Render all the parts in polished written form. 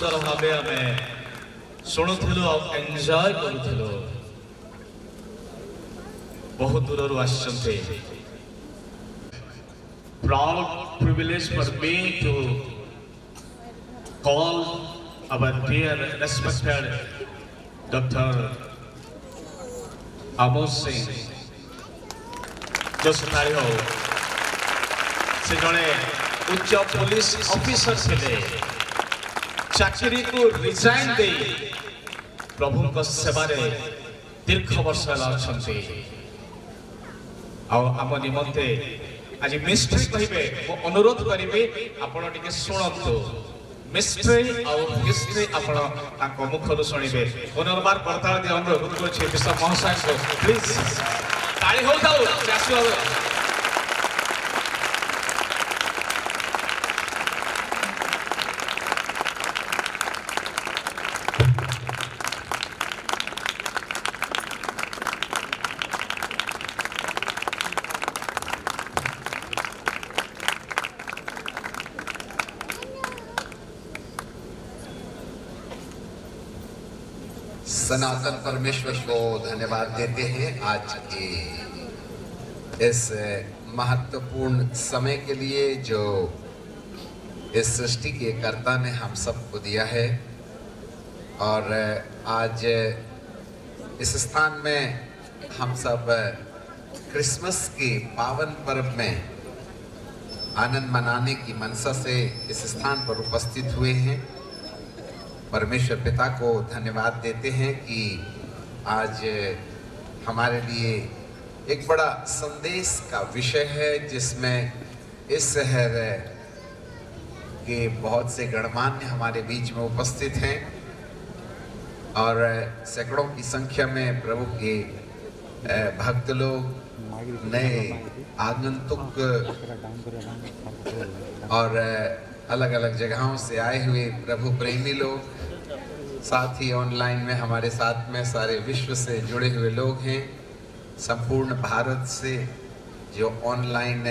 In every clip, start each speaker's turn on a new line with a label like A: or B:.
A: सुंदर भाव आम शुणुलु एंजॉय करूँ। बहुत दूर आसते proud privilege for me to call our dear respected Dr. Amol Singh जो सुधारी हो से जड़े उच्च पुलिस ऑफिसर थे चाकरी को रिजाइन दे प्रभु को सेवारे दीर्घ वर्ष आम निमंते आज मिस्ट्री कहे अनुरोध करी आपण टिके शुणु मिस्ट्री और हिस्ट्री आप मुखर शुणे पुनर्बार करताल दिए अनुरोध कर बिशप महाशय को प्लीज ताली हो जाओ।
B: सनातन परमेश्वर को धन्यवाद देते हैं आज के इस महत्वपूर्ण समय के लिए जो इस सृष्टि के कर्ता ने हम सबको दिया है। और आज इस स्थान में हम सब क्रिसमस के पावन पर्व में आनंद मनाने की मनसा से इस स्थान पर उपस्थित हुए हैं। परमेश्वर पिता को धन्यवाद देते हैं कि आज हमारे लिए एक बड़ा संदेश का विषय है जिसमें इस शहर के बहुत से गणमान्य हमारे बीच में उपस्थित हैं और सैकड़ों की संख्या में प्रभु के भक्त लोग, नए आगंतुक और अलग अलग जगहों से आए हुए प्रभु प्रेमी लोग, साथ ही ऑनलाइन में हमारे साथ में सारे विश्व से जुड़े हुए लोग हैं। संपूर्ण भारत से जो ऑनलाइन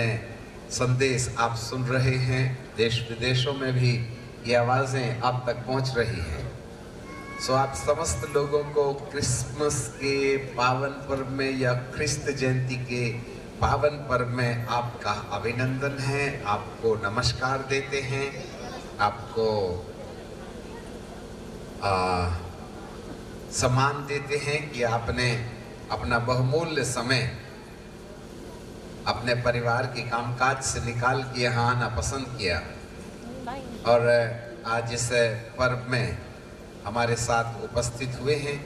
B: संदेश आप सुन रहे हैं, देश विदेशों में भी ये आवाज़ें आप तक पहुंच रही हैं। सो आप समस्त लोगों को क्रिसमस के पावन पर्व में या ख्रिस्त जयंती के पावन पर्व में आपका अभिनंदन है, आपको नमस्कार देते हैं, आपको सम्मान देते हैं कि आपने अपना बहुमूल्य समय अपने परिवार के कामकाज से निकाल के यहाँ आना पसंद किया और आज इस पर्व में हमारे साथ उपस्थित हुए हैं।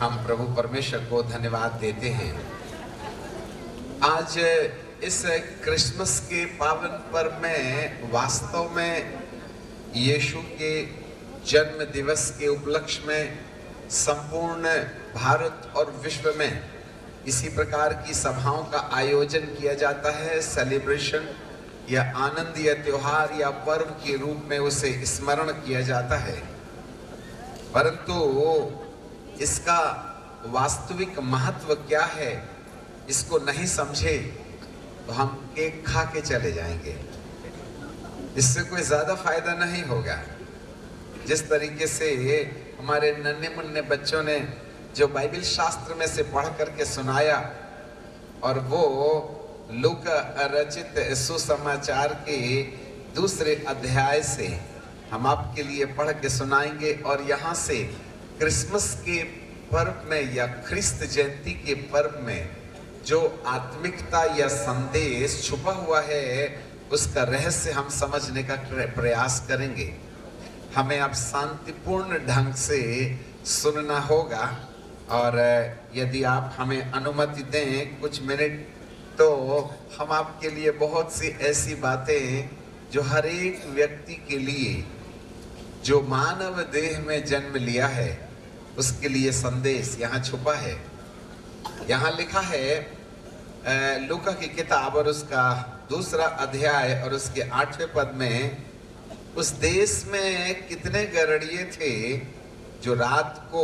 B: हम प्रभु परमेश्वर को धन्यवाद देते हैं। आज इस क्रिसमस के पावन पर्व में वास्तव में यीशु के जन्म दिवस के उपलक्ष्य में संपूर्ण भारत और विश्व में इसी प्रकार की सभाओं का आयोजन किया जाता है। सेलिब्रेशन या आनंद या त्योहार या पर्व के रूप में उसे स्मरण किया जाता है, परंतु इसका वास्तविक महत्व क्या है इसको नहीं समझे तो हम केक खा के चले जाएंगे, इससे कोई ज्यादा फायदा नहीं होगा। जिस तरीके से हमारे नन्हे मुन्ने बच्चों ने जो बाइबल शास्त्र में से पढ़ करके सुनाया और वो लूका रचित सुसमाचार के दूसरे अध्याय से हम आपके लिए पढ़ के सुनाएंगे और यहाँ से क्रिसमस के पर्व में या ख्रिस्त जयंती के पर्व में जो आत्मिकता या संदेश छुपा हुआ है उसका रहस्य हम समझने का प्रयास करेंगे। हमें अब शांतिपूर्ण ढंग से सुनना होगा और यदि आप हमें अनुमति दें कुछ मिनट तो हम आपके लिए बहुत सी ऐसी बातें जो हर एक व्यक्ति के लिए जो मानव देह में जन्म लिया है उसके लिए संदेश यहाँ छुपा है। यहाँ लिखा है लूका की किताब और उसका दूसरा अध्याय और उसके 8वें पद में, उस देश में कितने गड़रिये थे जो रात को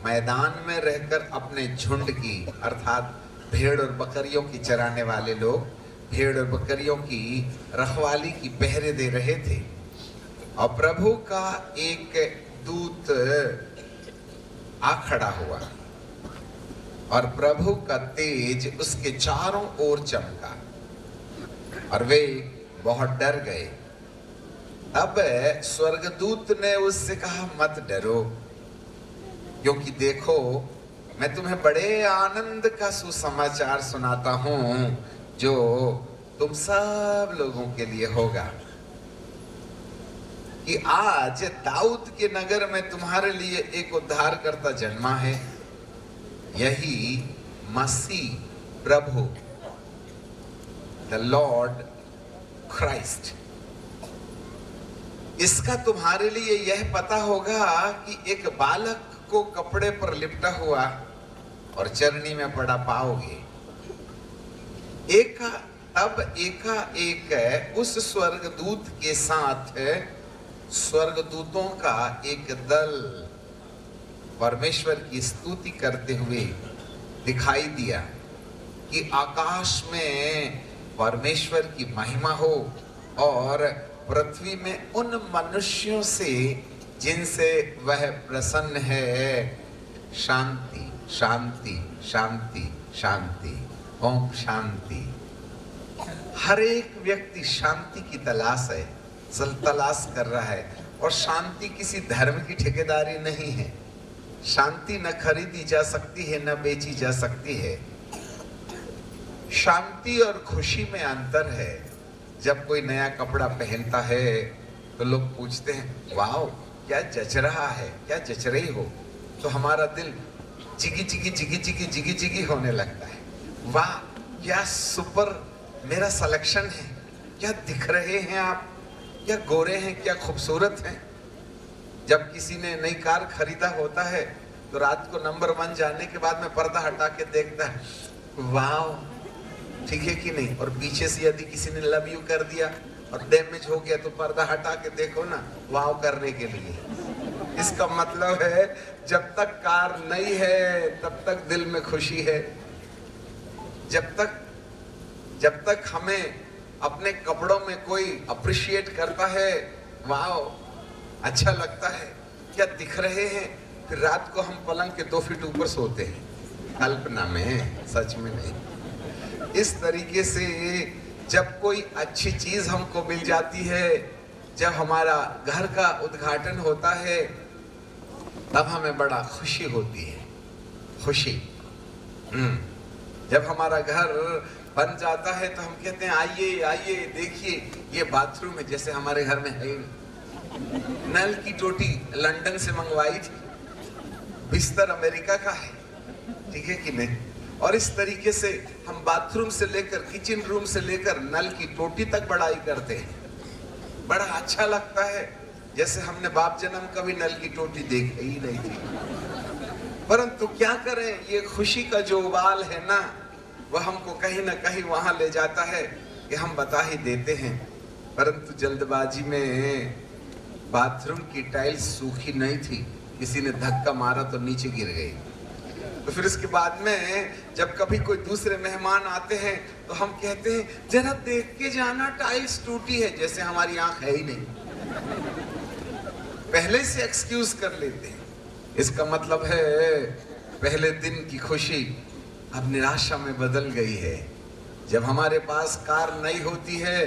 B: मैदान में रहकर अपने झुंड की अर्थात भेड़ और बकरियों की चराने वाले लोग भेड़ और बकरियों की रखवाली की पहरे दे रहे थे। और प्रभु का एक दूत आ खड़ा हुआ और प्रभु का तेज उसके चारों ओर चमका और वे बहुत डर गए। तब स्वर्गदूत ने उससे कहा, मत डरो, क्योंकि देखो मैं तुम्हें बड़े आनंद का सुसमाचार सुनाता हूं जो तुम सब लोगों के लिए होगा, कि आज दाऊद के नगर में तुम्हारे लिए एक उद्धारकर्ता जन्मा है, यही मसीह प्रभु, द लॉर्ड क्राइस्ट। इसका तुम्हारे लिए यह पता होगा कि एक बालक को कपड़े पर लिपटा हुआ और चरनी में पड़ा पाओगे। तब एकाएक उस स्वर्गदूत के साथ स्वर्गदूतों का एक दल परमेश्वर की स्तुति करते हुए दिखाई दिया कि आकाश में परमेश्वर की महिमा हो और पृथ्वी में उन मनुष्यों से जिनसे वह प्रसन्न है शांति शांति शांति शांति। ओम शांति। हर एक व्यक्ति शांति की तलाश कर रहा है, और शांति किसी धर्म की ठेकेदारी नहीं है। शांति न खरीदी जा सकती है न बेची जा सकती है। शांति और खुशी में अंतर है। जब कोई नया कपड़ा पहनता है तो लोग पूछते हैं, वाओ क्या जच रहा है, क्या जच रही हो, तो हमारा दिल जिगी जिगी जिगी जिगी जिगी जिगी होने लगता है। वाह क्या सुपर मेरा सिलेक्शन है, क्या दिख रहे हैं आप, क्या गोरे हैं, क्या खूबसूरत हैं। जब किसी ने नई कार खरीदा होता है तो रात को नंबर 1 जाने के बाद में पर्दा हटा के देखता है, वाह ठीक है कि नहीं। और पीछे से यदि किसी ने लव यू कर दिया और डैमेज हो गया तो पर्दा हटा के देखो ना, वाव करने के लिए। इसका मतलब है जब तक कार नई है तब तक दिल में खुशी है। जब तक हमें अपने कपड़ों में कोई अप्रिशिएट करता है, वाव अच्छा लगता है, क्या दिख रहे हैं, फिर रात को हम पलंग के 2 फीट ऊपर सोते हैं। कल्पना में, सच में नहीं। इस तरीके से जब कोई अच्छी चीज हमको मिल जाती है, जब हमारा घर का उद्घाटन होता है, तब हमें बड़ा खुशी होती है। खुशी जब हमारा घर बन जाता है तो हम कहते हैं, आइए आइए देखिए ये बाथरूम है, जैसे हमारे घर में है। नल की टोटी लंदन से मंगवाई थी, बिस्तर अमेरिका का है, ठीक है कि नहीं। और इस तरीके से हम बाथरूम से लेकर किचन रूम से लेकर नल की टोटी तक बड़ाई करते हैं। बड़ा अच्छा लगता है, जैसे हमने बाप जन्म कभी नल की टोटी देखी ही नहीं थी। परंतु क्या करें, ये खुशी का जो उबाल है ना, वह हमको कहीं ना कहीं वहां ले जाता है कि हम बता ही देते हैं। परंतु जल्दबाजी में बाथरूम की टाइल्स सूखी नहीं थी, किसी ने धक्का मारा तो नीचे गिर गई। तो फिर इसके बाद में जब कभी कोई दूसरे मेहमान आते हैं तो हम कहते हैं, जरा देख के जाना टाइल्स टूटी है, जैसे हमारी आंख है ही नहीं। पहले से एक्सक्यूज कर लेते हैं। इसका मतलब है पहले दिन की खुशी अब निराशा में बदल गई है। जब हमारे पास कार नई होती है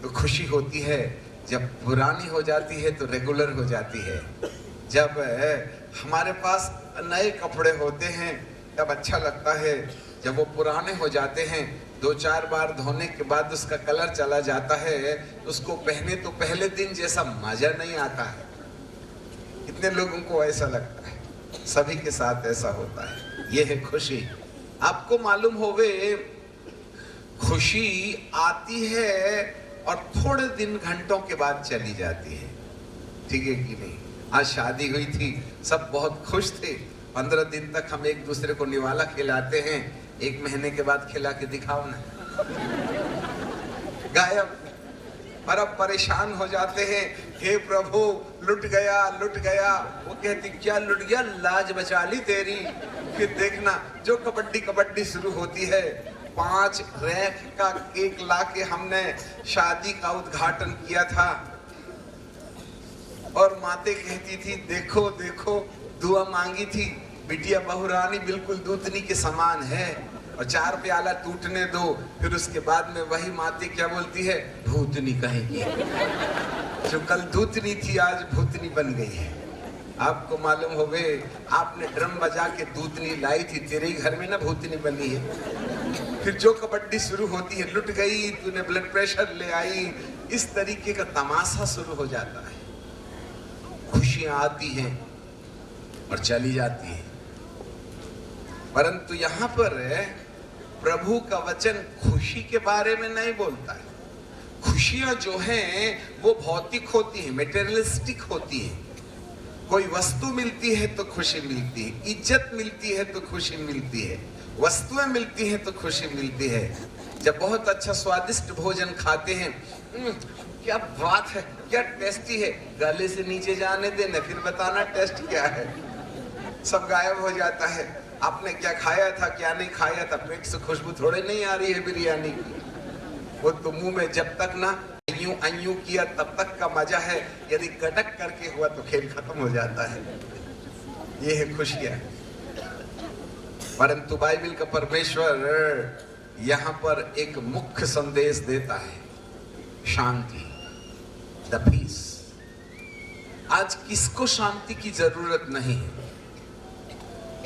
B: तो खुशी होती है, जब पुरानी हो जाती है तो रेगुलर हो जाती है। जब हमारे पास नए कपड़े होते हैं तब अच्छा लगता है, जब वो पुराने हो जाते हैं 2-4 बार धोने के बाद उसका कलर चला जाता है, उसको पहने तो पहले दिन जैसा मजा नहीं आता है। कितने लोगों को ऐसा लगता है, सभी के साथ ऐसा होता है। ये है खुशी। आपको मालूम होवे, खुशी आती है और थोड़े दिन घंटों के बाद चली जाती है, ठीक है कि नहीं। आज शादी हुई थी, सब बहुत खुश थे, 15 दिन तक हम एक दूसरे को निवाला खिलाते हैं, 1 महीने के बाद खिला के दिखाओ ना, गायब। पर अब परेशान हो जाते हैं, हे प्रभु लुट गया लुट गया। वो कहती, क्या लुट गया, लाज बचा ली तेरी। फिर देखना जो कबड्डी शुरू होती है, 5 रैक का केक ला के हमने शादी का उद्घाटन किया था। और माते कहती थी देखो देखो, दुआ मांगी थी, बिटिया बहुरानी बिल्कुल दूतनी के समान है, और 4 प्याला टूटने दो। फिर उसके बाद में वही माते क्या बोलती है, भूतनी कहेगी। जो कल दूतनी थी आज भूतनी बन गई है। आपको मालूम होवे, आपने ड्रम बजा के दूतनी लाई थी, तेरे ही घर में ना भूतनी बनी है। फिर जो कबड्डी शुरू होती है, लुट गई, तूने ब्लड प्रेशर ले आई, इस तरीके का तमाशा शुरू हो जाता है। खुशियां आती हैं और चली जाती हैं, परंतु यहाँ पर प्रभु का वचन खुशी के बारे में नहीं बोलता है। खुशियां जो हैं वो भौतिक होती हैं, मेटेरियलिस्टिक होती हैं। कोई वस्तु मिलती है तो खुशी मिलती है, इज्जत मिलती है तो खुशी मिलती है, वस्तुएं मिलती हैं तो खुशी मिलती है। जब बहुत अच्छा स्वादिष्ट भोजन खाते हैं, क्या बात है, क्या टेस्टी है, गले से नीचे जाने देना, फिर बताना टेस्ट क्या है। सब गायब हो जाता है। आपने क्या खाया था क्या नहीं खाया था, पेट से खुशबू थोड़े नहीं आ रही है बिरयानी की। वो तो मुंह में जब तक ना अयूं किया तब तक का मजा है, यदि गटक करके हुआ तो खेल खत्म हो जाता है। ये है खुशियां। परंतु बाइबल का परमेश्वर यहाँ पर एक मुख्य संदेश देता है, शांति, द पीस। आज किसको शांति की जरूरत नहीं है?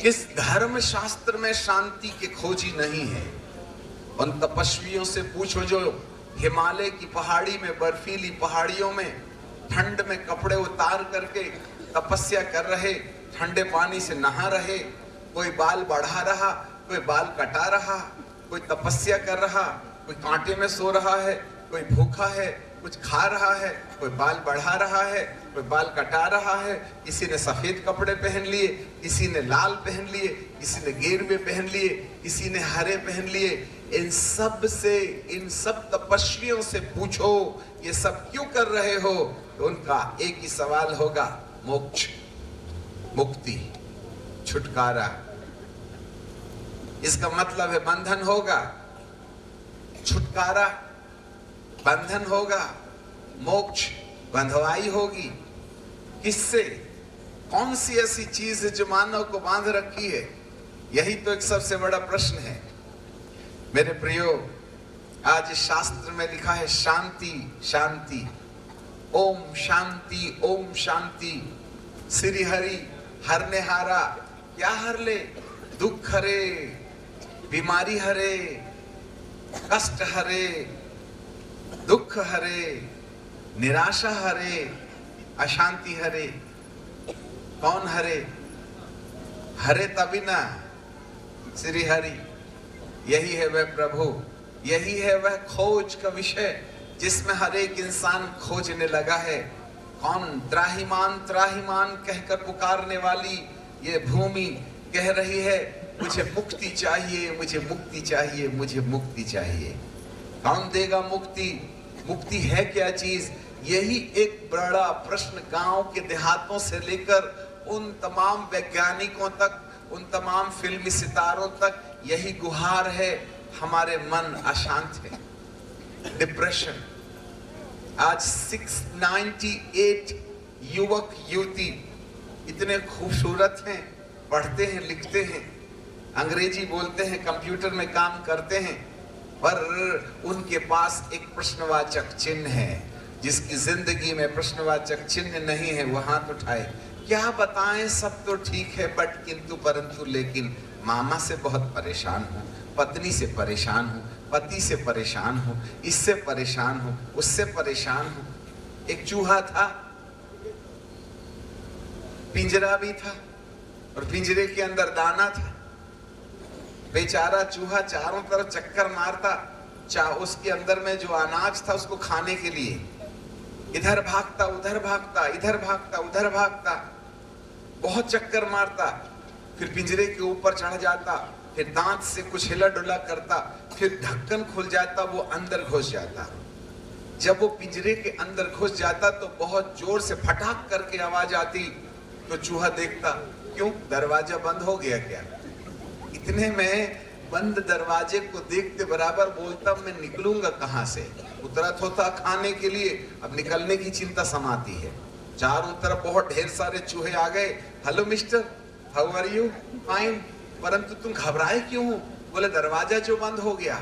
B: किस धर्म शास्त्र में शांति की खोजी नहीं है? उन तपस्वियों से पूछो जो हिमालय की पहाड़ी में, बर्फीली पहाड़ियों में ठंड में कपड़े उतार करके तपस्या कर रहे, ठंडे पानी से नहा रहे। कोई बाल बढ़ा रहा, कोई बाल कटा रहा, कोई तपस्या कर रहा, कोई कांटे में सो रहा है, कोई भूखा है, कुछ खा रहा है, कोई बाल बढ़ा रहा है, कोई बाल कटा रहा है। किसी ने सफेद कपड़े पहन लिए, किसी ने लाल पहन लिए, किसी ने गेरुए पहन लिए, किसी ने हरे पहन लिए। इन सब तपस्वियों से पूछो ये सब क्यों कर रहे हो, तो उनका एक ही सवाल होगा, मोक्ष, मुक्ति, छुटकारा। इसका मतलब है बंधन होगा, छुटकारा, बंधन होगा, मोक्ष, बंधवाई होगी। किससे? कौन सी ऐसी चीज है जो मानव को बांध रखी है? यही तो एक सबसे बड़ा प्रश्न है। मेरे प्रियो, आज इस शास्त्र में लिखा है शांति, शांति, ओम शांति, ओम शांति। श्री हरि हरने हारा, क्या हर ले? दुख हरे, बीमारी हरे, कष्ट हरे, दुख हरे, निराशा हरे, अशांति हरे। कौन हरे? हरे तभी ना, श्री हरि। यही है वह प्रभु, यही है वह खोज का विषय जिसमें हर एक इंसान खोजने लगा है। कौन? त्राहिमाम त्राहिमाम कहकर पुकारने वाली ये भूमि कह रही है, मुझे मुक्ति चाहिए, मुझे मुक्ति चाहिए, मुझे मुक्ति चाहिए। कौन देगा मुक्ति? मुक्ति है क्या चीज? यही एक बड़ा प्रश्न गांव के देहातों से लेकर उन तमाम वैज्ञानिकों तक, उन तमाम फिल्मी सितारों तक यही गुहार है। हमारे मन अशांत है, डिप्रेशन। आज 698 युवक युवती इतने खूबसूरत हैं, पढ़ते हैं, लिखते हैं, अंग्रेजी बोलते हैं, कंप्यूटर में काम करते हैं, पर उनके पास एक प्रश्नवाचक चिन्ह है। जिसकी जिंदगी में प्रश्नवाचक चिन्ह नहीं है वो हाथ उठाए। क्या बताएं, सब तो ठीक है, बट किंतु परंतु लेकिन मामा से बहुत परेशान हूँ, पत्नी से परेशान हूँ, पति से परेशान हूँ, इससे परेशान हूँ, उससे परेशान हूँ। एक चूहा था, पिंजरा भी था और पिंजरे के अंदर दाना था। बेचारा चूहा चारों तरफ चक्कर मारता, उसके अंदर में जो अनाज था उसको खाने के लिए इधर भागता, उधर भागता, इधर भागता, उधर भागता, बहुत चक्कर मारता। फिर पिंजरे के ऊपर चढ़ जाता, फिर दांत से कुछ हिला डुला करता, फिर ढक्कन खुल जाता, वो अंदर घुस जाता। जब वो पिंजरे के अंदर घुस जाता तो बहुत जोर से फटाक करके आवाज आती, तो चूहा देखता, क्यों? दरवाजा बंद हो गया क्या? इतने में बंद दरवाजे को देखते बराबर बोलता, मैं निकलूंगा कहां से? उतरा तो था खाने के लिए, अब निकलने की चिंता समाती है। चारों तरफ बहुत ढेर सारे चूहे आ गए। Hello mister, how are you? Fine. परंतु तुम घबराए क्यों हो? बोले दरवाजा जो बंद हो गया।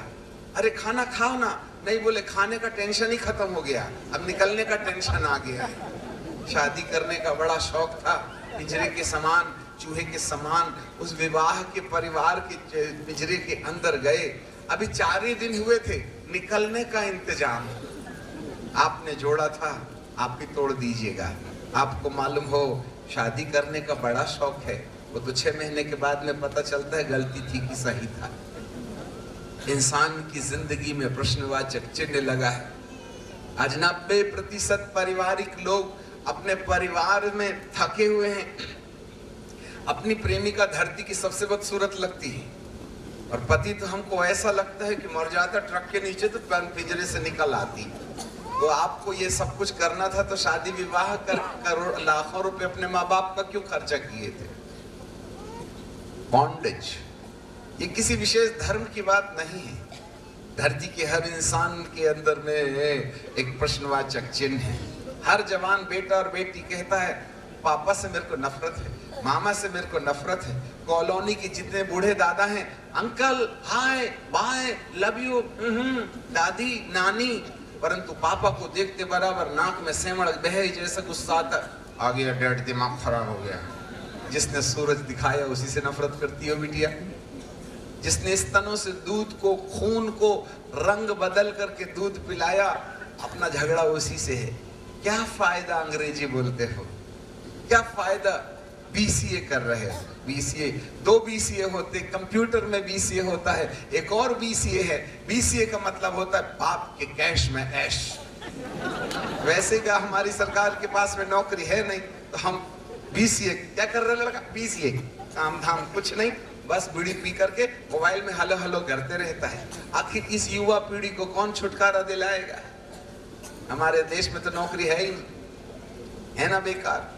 B: अरे खाना खाओ ना। नहीं, बोले खाने का टेंशन ही खत्म हो गया, अब निकलने का टेंशन आ गया है। शादी करने का बड़ा शौक था, पिंजरे के समान, चूहे के समान उस विवाह के परिवार के पिंजरे के अंदर गए। अभी 4 ही दिन हुए थे, निकलने का इंतजाम आपने जोड़ा था, आप भी तोड़ दीजिएगा। आपको मालूम हो शादी करने का बड़ा शौक है, वो तो 6 महीने के बाद में पता चलता है गलती थी कि सही था। इंसान की जिंदगी में प्रश्नवाचक चिन्ह लगा है। आज 90% पारिवारिक लोग अपने परिवार में थके हुए हैं। अपनी प्रेमिका धरती की सबसे बदसूरत लगती है और पति तो हमको ऐसा लगता है कि मर जाता ट्रक के नीचे तो पिंजरे से निकल आती। तो आपको ये सब कुछ करना था तो शादी विवाह कर करोड़ लाखों रुपए अपने माँ बाप का क्यों खर्चा किए थे? बॉन्डेज, ये किसी विशेष धर्म की बात नहीं है। धरती के हर इंसान के अंदर में एक प्रश्नवाचक चिन्ह है। हर जवान बेटा और बेटी कहता है पापा से मेरे को नफरत है, मामा से मेरे को नफरत है। कॉलोनी के जितने बूढ़े दादा हैं, uncle, hi, bye, love you, दादी, नानी, परंतु पापा को देखते बराबर नाक में सेमड़ बहे जैसा गुस्सा आता। आ गया डैड, दिमाग खराब हो गया। जिसने सूरज दिखाया उसी से नफरत करती हो बिटिया। जिसने स्तनों से दूध को, खून को रंग बदल करके दूध पिलाया, अपना झगड़ा उसी से है। क्या फायदा अंग्रेजी बोलते हो? क्या फायदा बीसीए कर रहे हो? बीसीए 2 बीसीए होते, कंप्यूटर में बीसीए होता है, एक और बीसीए है। बीसीए का मतलब होता है बाप के कैश में ऐश। वैसे क्या हमारी सरकार के पास में नौकरी है नहीं तो हम बीसीए क्या कर रहे लड़का? बीसीए काम धाम कुछ नहीं, बस बीड़ी पी करके मोबाइल में हलो हलो करते रहता है। आखिर इस युवा पीढ़ी को कौन छुटकारा दिलाएगा? हमारे देश में तो नौकरी है ही नहीं, है ना, बेकार।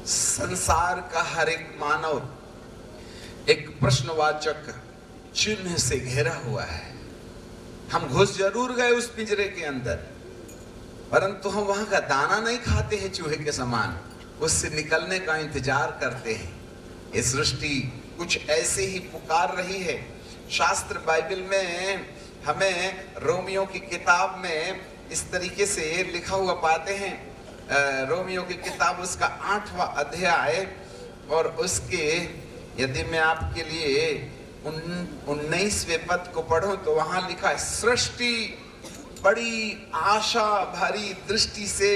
B: संसार का हर एक मानव एक प्रश्नवाचक चिन्ह से घेरा हुआ है। हम घुस जरूर गए उस पिंजरे के अंदर, परंतु हम वहां का दाना नहीं खाते हैं चूहे के समान, उससे निकलने का इंतजार करते हैं। ये सृष्टि कुछ ऐसे ही पुकार रही है। शास्त्र बाइबल में हमें रोमियो की किताब में इस तरीके से लिखा हुआ पाते हैं। रोमियो की किताब उसका 8वां अध्याय और उसके, यदि मैं आपके लिए 19वें पद को पढ़ूं तो वहां लिखा है, सृष्टि बड़ी आशा भरी दृष्टि से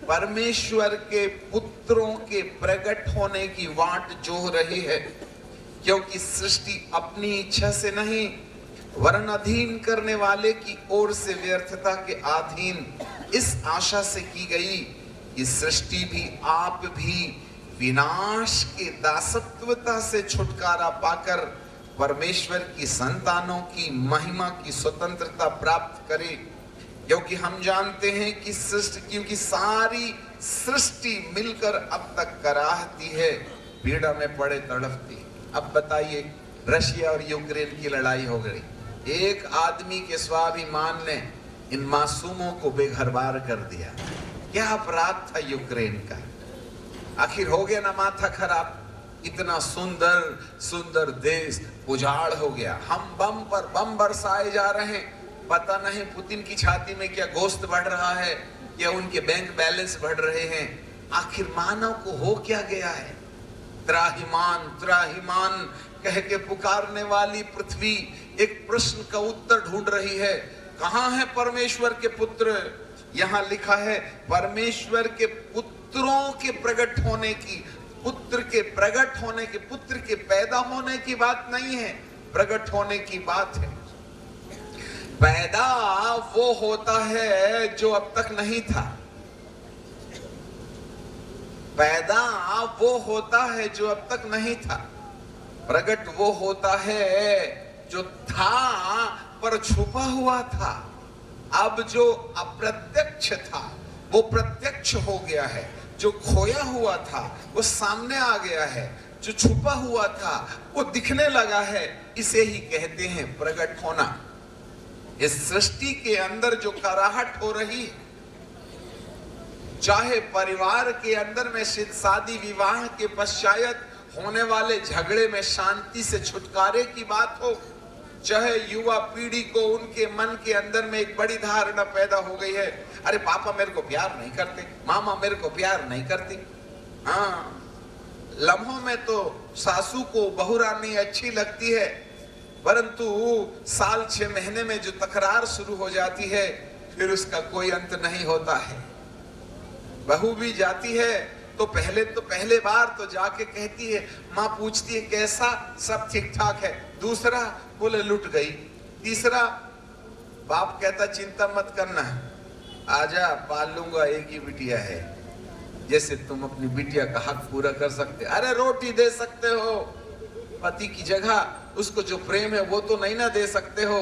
B: परमेश्वर के पुत्रों के प्रकट होने की वाट जोह रही है, क्योंकि सृष्टि अपनी इच्छा से नहीं वरन अधीन करने वाले की ओर से व्यर्थता के अधीन इस आशा से की गई कि सृष्टि भी आप भी विनाश के दासत्वता से छुटकारा पाकर परमेश्वर की संतानों की महिमा की स्वतंत्रता प्राप्त करे। क्योंकि हम जानते हैं कि क्योंकि सारी सृष्टि मिलकर अब तक कराहती है, पीड़ा में पड़े तड़पती। अब बताइए, रशिया और यूक्रेन की लड़ाई हो गई, एक आदमी के स्वाभिमान ने इन मासूमों को बेघरबार कर दिया। क्या अपराध था यूक्रेन का? आखिर हो गया ना माथा खराब। इतना सुंदर सुंदर देश उजाड़ हो गया। हम बम पर बम बरसाए जा रहे हैं। पता नहीं पुतिन की छाती में क्या गोश्त बढ़ रहा है, क्या उनके बैंक बैलेंस बढ़ रहे हैं। आखिर मानव को हो क्या गया है? त्राहिमाम त्राहिमाम कह के पुकारने वाली पृथ्वी एक प्रश्न का उत्तर ढूंढ रही है। कहां है परमेश्वर के पुत्र? यहां लिखा है परमेश्वर के पुत्रों के प्रकट होने की, पुत्र के प्रकट होने की, पुत्र के पैदा होने की बात नहीं है, प्रकट होने की बात है। पैदा वो होता है जो अब तक नहीं था। पैदा वो होता है जो अब तक नहीं था। प्रकट वो होता है जो था पर छुपा हुआ था। अब जो अप्रत्यक्ष था वो प्रत्यक्ष हो गया है। जो खोया हुआ था वो सामने आ गया है। जो छुपा हुआ था वो दिखने लगा है। इसे ही कहते हैं प्रकट होना। इस सृष्टि के अंदर जो कराहट हो रही है, चाहे परिवार के अंदर में शादी विवाह के पश्चात होने वाले झगड़े में शांति से छुटकारे की बात हो, चाहे युवा पीढ़ी को उनके मन के अंदर में एक बड़ी धारणा पैदा हो गई है, अरे पापा मेरे को प्यार नहीं करते, मामा मेरे को प्यार नहीं करती। हाँ, लम्हों में तो सासू को बहू रानी अच्छी लगती है, परंतु साल 6 महीने में जो तकरार शुरू हो जाती है फिर उसका कोई अंत नहीं होता है। बहू भी जाती है तो पहले बार तो जाके कहती है, माँ पूछती है कैसा, सब ठीक ठाक है। दूसरा बोले लुट गई। तीसरा बाप कहता चिंता मत करना, आजा पाल लूंगा, एक ही बिटिया है, जैसे तुम अपनी बिटिया का हक पूरा कर सकते, अरे रोटी दे सकते हो, पति की जगह उसको जो प्रेम है वो तो नहीं ना दे सकते हो।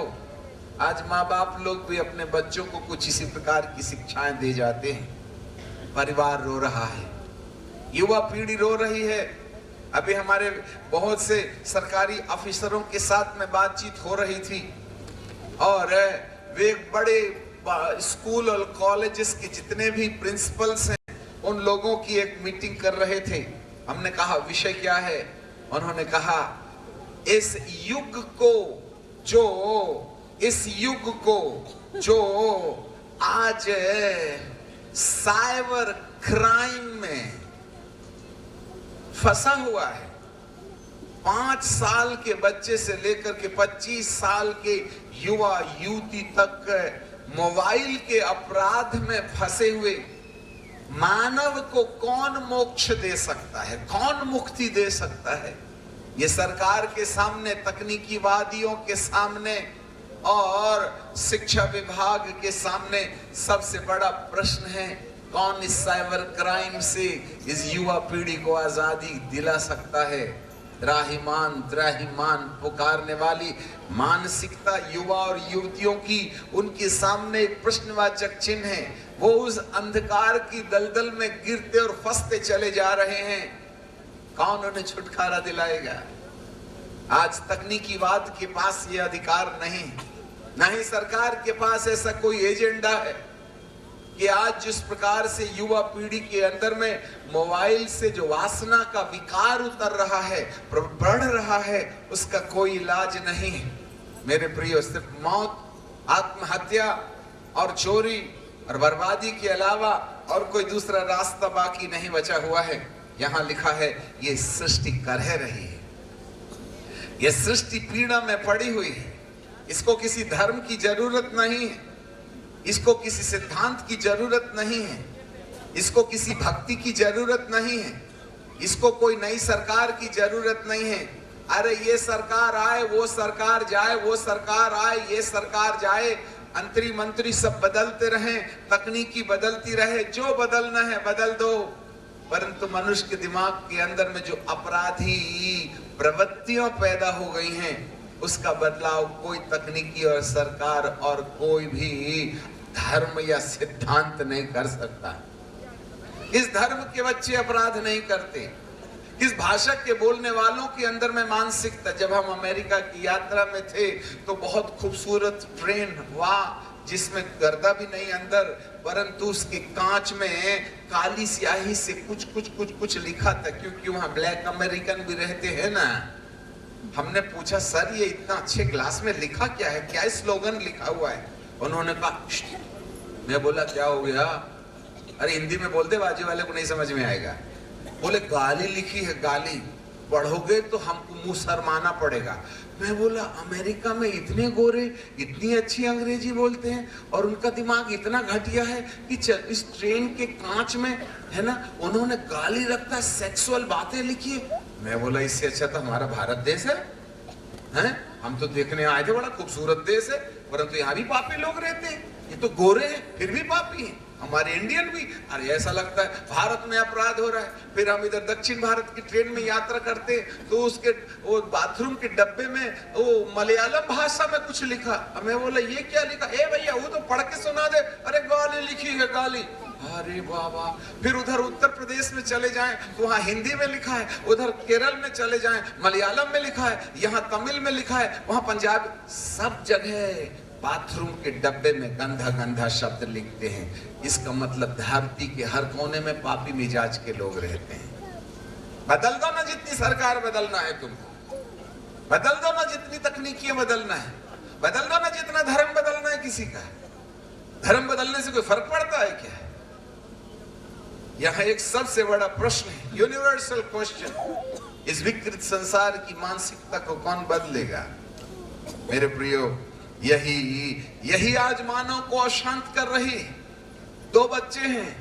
B: आज माँ बाप लोग भी अपने बच्चों को कुछ इसी प्रकार की शिक्षाएं दे जाते हैं। परिवार रो रहा है, युवा पीढ़ी रो रही है। अभी हमारे बहुत से सरकारी अफसरों के साथ में बातचीत हो रही थी और वे बड़े स्कूल और कॉलेजेस के जितने भी प्रिंसिपल्स हैं उन लोगों की एक मीटिंग कर रहे थे। हमने कहा विषय क्या है? उन्होंने कहा इस युग को जो आज साइबर क्राइम में फंसा हुआ है, 5 साल के बच्चे से लेकर के 25 साल के युवा युवती तक मोबाइल के अपराध में फंसे हुए मानव को कौन मोक्ष दे सकता है, कौन मुक्ति दे सकता है? ये सरकार के सामने, तकनीकीवादियों के सामने और शिक्षा विभाग के सामने सबसे बड़ा प्रश्न है, कौन इस साइबर क्राइम से इस युवा पीढ़ी को आजादी दिला सकता है? त्राहिमाम पुकारने वाली मानसिकता युवा और युवतियों की उनके सामने एक प्रश्नवाचक चिन्ह है। वो उस अंधकार की दलदल में गिरते और फंसते चले जा रहे हैं। कौन उन्हें छुटकारा दिलाएगा? आज तकनीकीवाद के पास ये अधिकार नहीं, ना ही सरकार के पास ऐसा कोई एजेंडा है कि आज जिस प्रकार से युवा पीढ़ी के अंदर में मोबाइल से जो वासना का विकार उतर रहा है, बढ़ रहा है, उसका कोई इलाज नहीं है। मेरे प्रियो, सिर्फ मौत, आत्महत्या और चोरी और बर्बादी के अलावा और कोई दूसरा रास्ता बाकी नहीं बचा हुआ है। यहाँ लिखा है ये सृष्टि कर रही है, ये सृष्टि पीड़ा में पड़ी हुई है। इसको किसी धर्म की जरूरत नहीं है, इसको किसी सिद्धांत की जरूरत नहीं है, इसको किसी भक्ति की जरूरत नहीं है, इसको कोई नई सरकार की जरूरत नहीं है। अरे ये सरकार आए, वो सरकार जाए, वो सरकार आए, ये सरकार जाए, अंतरी मंत्री सब बदलते रहें, तकनीकी बदलती रहे, जो बदलना है बदल दो, परंतु मनुष्य के दिमाग के अंदर में जो अपराधी प्रवृत्तियां पैदा हो गई हैं उसका बदलाव कोई तकनीकी और सरकार और कोई भी धर्म या सिद्धांत नहीं कर सकता। इस धर्म के बच्चे अपराध नहीं करते। इस भाषा के बोलने वालों के अंदर में मानसिकता, जब हम अमेरिका की यात्रा में थे तो बहुत खूबसूरत ट्रेन, वाह, जिसमें गर्दा भी नहीं अंदर, परंतु उसके कांच में काली स्याही से कुछ लिखा था, क्योंकि वहां ब्लैक अमेरिकन भी रहते हैं ना। हमने पूछा सर ये इतना अच्छे ग्लास में लिखा क्या है, क्या स्लोगन लिखा हुआ है? उन्होंने कहा, मैं बोला क्या हो गया? अरे हिंदी में बोलते, बाजू वाले को नहीं समझ में आएगा। बोले गाली लिखी है, गाली पढ़ोगे तो हमको मुंह शर्माना पड़ेगा। मैं बोला अमेरिका में इतने गोरे इतनी अच्छी अंग्रेजी बोलते हैं और उनका दिमाग इतना घटिया है कि इस ट्रेन के कांच में है ना उन्होंने गाली रखता सेक्सुअल बातें लिखी है। मैं बोला इससे अच्छा तो हमारा भारत देश है, हैं? हम तो देखने आए थे, बड़ा खूबसूरत देश है, परंतु यहाँ भी पापी लोग रहते हैं। ये तो गोरे हैं फिर भी पापी हैं, हमारे इंडियन भी। अरे ऐसा लगता है भारत में अपराध हो रहा है। फिर हम इधर दक्षिण भारत की ट्रेन में यात्रा करते हैं तो उसके वो बाथरूम के डब्बे में वो मलयालम भाषा में कुछ लिखा। मैं बोला ये क्या लिखा? ए भैया वो तो पढ़ के सुना दे। अरे गाली लिखी है, गाली। अरे बाबा। फिर उधर उत्तर प्रदेश में चले जाएं तो वहाँ हिंदी में लिखा है, उधर केरल में चले जाएं मलयालम में लिखा है, यहाँ तमिल में लिखा है, वहाँ पंजाब, सब जगह बाथरूम के डब्बे में गंदा गंदा शब्द लिखते हैं। इसका मतलब धरती के हर कोने में पापी मिजाज के लोग रहते हैं। बदल दो ना, जितनी सरकार बदलना है तुमको, बदल दो ना जितनी तकनीकियां बदलना है, बदल दो ना जितना धर्म बदलना है किसी का। धर्म बदलने से कोई फर्क पड़ता है क्या? यहां एक सबसे बड़ा प्रश्न है, यूनिवर्सल क्वेश्चन, इस विकृत संसार की मानसिकता को कौन बदलेगा? मेरे प्रियो, यही आज मानव को अशांत कर रही। 2 बच्चे हैं,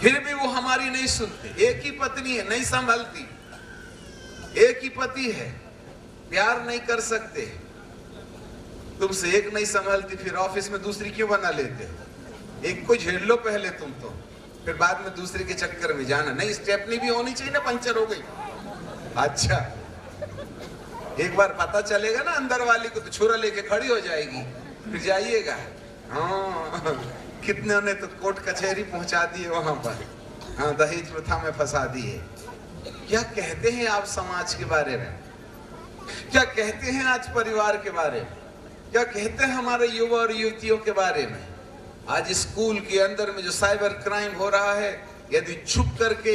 B: फिर भी वो हमारी नहीं सुनते। एक ही पत्नी है, नहीं संभलती। एक ही पति है, प्यार नहीं कर सकते। तुमसे एक नहीं संभलती, फिर ऑफिस में दूसरी क्यों बना लेते हो? एक को झेल लो पहले तुम तो, फिर बाद में दूसरे के चक्कर में जाना नहीं। स्टेपनी भी होनी चाहिए ना, पंचर हो गई। अच्छा, एक बार पता चलेगा ना अंदर वाली को, तो छुरा लेके खड़ी हो जाएगी, फिर जाइएगा। हाँ, कितने ने तो कोर्ट कचहरी पहुंचा दिए वहां पर। हाँ, दहेज प्रथा में फंसा दिए। क्या कहते हैं आप समाज के बारे में? क्या कहते हैं आज परिवार के बारे में? क्या कहते हैं हमारे युवा और युवतियों के बारे में? आज स्कूल के अंदर में जो साइबर क्राइम हो रहा है, यदि छुप करके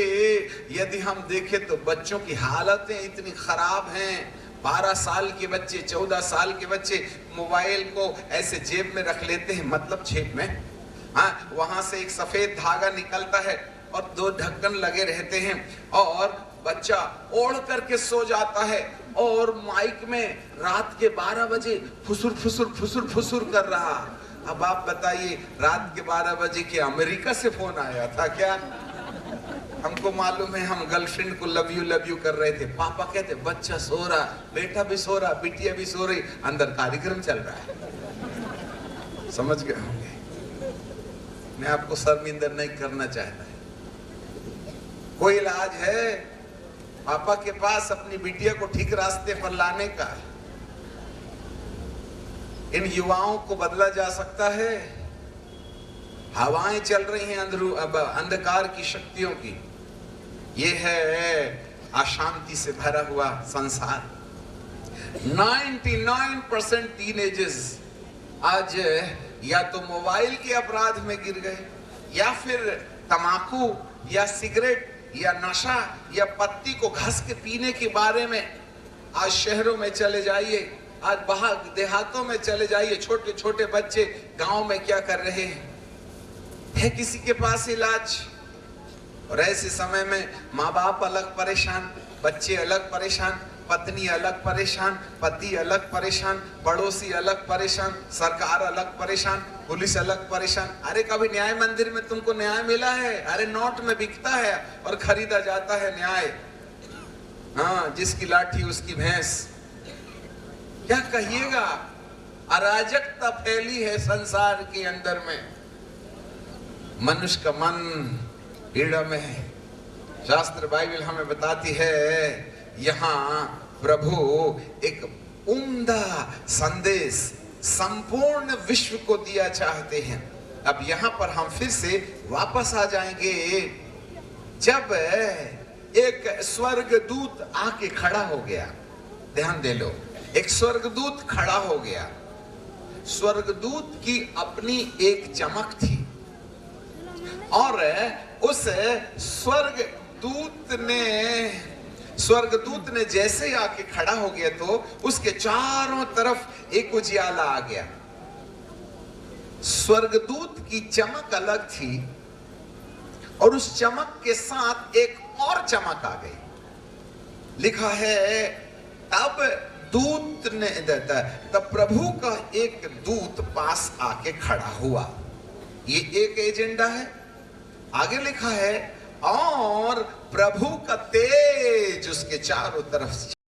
B: यदि हम देखें तो बच्चों की हालतें इतनी खराब हैं। 12 साल के बच्चे, 14 साल के बच्चे मोबाइल को ऐसे जेब में रख लेते हैं, मतलब जेब में, हाँ, वहां से एक सफेद धागा निकलता है और 2 ढक्कन लगे रहते हैं, और बच्चा ओढ़ करके सो जाता है और माइक में रात के 12 बजे फुसुर फुसुर फुसुर फुसुर कर रहा। अब आप बताइए, रात के 12 बजे के अमेरिका से फोन आया था क्या? हमको मालूम है, हम गर्लफ्रेंड को लव यू कर रहे थे। पापा कहते बच्चा सो रहा, बेटा भी सो रहा, बिटिया भी सो रही, अंदर कार्यक्रम चल रहा है। समझ गए होंगे। मैं आपको शर्मिंदा नहीं करना चाहता। कोई इलाज है पापा के पास अपनी बिटिया को ठीक रास्ते पर लाने का? इन युवाओं को बदला जा सकता है। हवाएं चल रही हैं अंधकार की शक्तियों की। ये है अशांति से भरा हुआ संसार। 99% टीनेजर्स आज या तो मोबाइल के अपराध में गिर गए, या फिर तंबाकू या सिगरेट या नशा या पत्ती को घस के पीने के बारे में। आज शहरों में चले जाइए, आज बाहर देहातों में चले जाइए, छोटे छोटे बच्चे गांव में क्या कर रहे हैं? है किसी के पास इलाज? और ऐसे समय में माँ बाप अलग परेशान, बच्चे अलग परेशान, पत्नी अलग परेशान, पति अलग परेशान, पड़ोसी अलग परेशान, सरकार अलग परेशान, पुलिस अलग परेशान। अरे कभी न्याय मंदिर में तुमको न्याय मिला है? अरे नोट में बिकता है और खरीदा जाता है न्याय। हाँ, जिसकी लाठी उसकी भैंस। क्या कहिएगा? अराजकता फैली है संसार के अंदर में। मनुष्य का मन पीड़ा में है। शास्त्र बाइबल हमें बताती है, यहाँ प्रभु एक उम्दा संदेश संपूर्ण विश्व को दिया चाहते हैं। अब यहाँ पर हम फिर से वापस आ जाएंगे, जब एक स्वर्गदूत आके खड़ा हो गया। ध्यान दे लो, एक स्वर्गदूत खड़ा हो गया। स्वर्गदूत की अपनी एक चमक थी, और उस स्वर्गदूत ने जैसे आके खड़ा हो गया तो उसके चारों तरफ एक उजियाला आ गया। स्वर्गदूत की चमक अलग थी, और उस चमक के साथ एक और चमक आ गई। लिखा है, तब प्रभु का एक दूत पास आके खड़ा हुआ। ये एक एजेंडा है। आगे लिखा है, और प्रभु का तेज उसके चारों तरफ